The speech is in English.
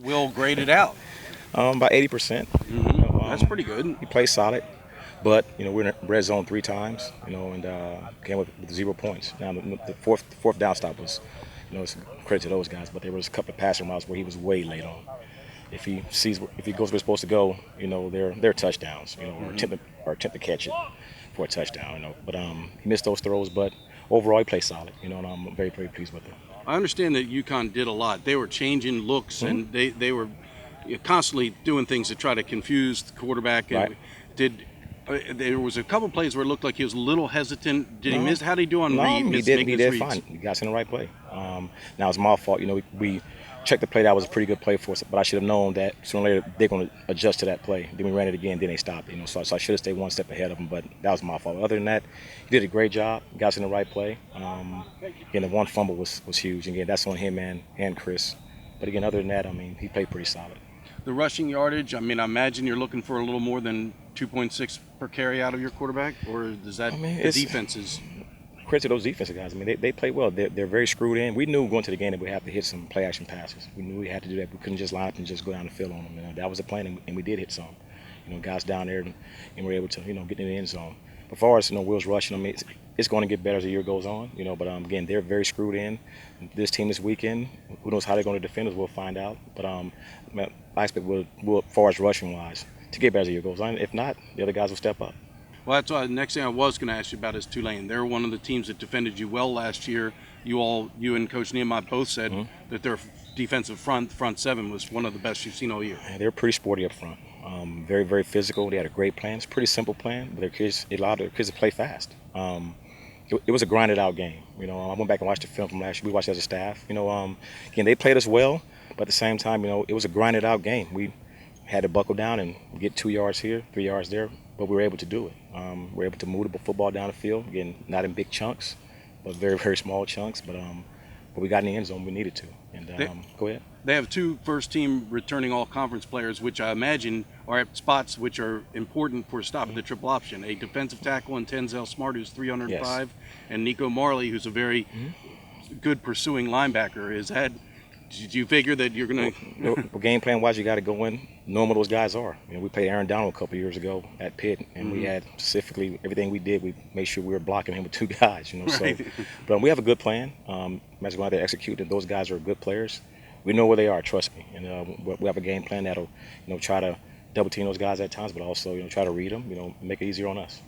Will graded out. About 80%. That's pretty good. He played solid, but we're in the red zone 3 times, and came with 0 points. Now the fourth down stop was, it's credit to those guys, but there was a couple of passing routes where he was way late on. If he goes where he's supposed to go, they're touchdowns, or attempt to catch it for a touchdown, But he missed those throws, but overall he played solid, and I'm very, very pleased with him. I understand that UConn did a lot. They were changing looks and they were constantly doing things to try to confuse the quarterback. Right. Did there was a couple plays where it looked like he was a little hesitant. Did he miss? How did he do on No, read? he did fine. He got us in the right play. Now it's my fault. We checked the play. That was a pretty good play for us, but I should have known that sooner or later they're going to adjust to that play. Then we ran it again. Then they stopped. So I should have stayed one step ahead of them. But that was my fault. Other than that, he did a great job. Got us in the right play. Again, the one fumble was huge. Again, that's on him and Chris. But again, other than that, he played pretty solid. The rushing yardage. I imagine you're looking for a little more than 2.6 per carry out of your quarterback, or does that the defenses? Credit to those defensive guys. They play well. They're very screwed in. We knew going to the game that we have to hit some play action passes. We knew we had to do that. We couldn't just line up and just go down the field on them. That was the plan, and we did hit some. Guys down there, and we're able to get in the end zone. As far as Will's rushing, it's going to get better as the year goes on. But again, they're very screwed in. This team this weekend, who knows how they're going to defend us? We'll find out. But I expect we'll as far as rushing wise, to get better as the year goes on. If not, the other guys will step up. Well, that's why the next thing I was going to ask you about is Tulane. They're one of the teams that defended you well last year. You and Coach Nehemiah both said that their defensive front seven was one of the best you've seen all year. Yeah, they're pretty sporty up front. Very, very physical. They had a great plan. It's a pretty simple plan, but it allowed their kids to play fast. It was a grinded out game. I went back and watched the film from last year. We watched it as a staff. Again, they played us well, but at the same time, it was a grinded out game. We had to buckle down and get 2 yards here, 3 yards there, but we were able to do it. We were able to move the football down the field. Again, not in big chunks, but very, very small chunks. But we got in the end zone when we needed to. And go ahead. They have 2 first-team returning all-conference players, which I imagine are at spots which are important for stopping the triple option. A defensive tackle in Tenzel Smart, who's 305, yes, and Nico Marley, who's a very good pursuing linebacker. Did you figure that you're going to... Game plan-wise, you got to go in, know what those guys are. We played Aaron Donald a couple years ago at Pitt, and we had specifically everything we did, we made sure we were blocking him with 2 guys. Right. So, but we have a good plan. As we're going to execute, and those guys are good players. We know where they are, trust me. And we have a game plan that'll, try to double team those guys at times, but also, try to read them, make it easier on us.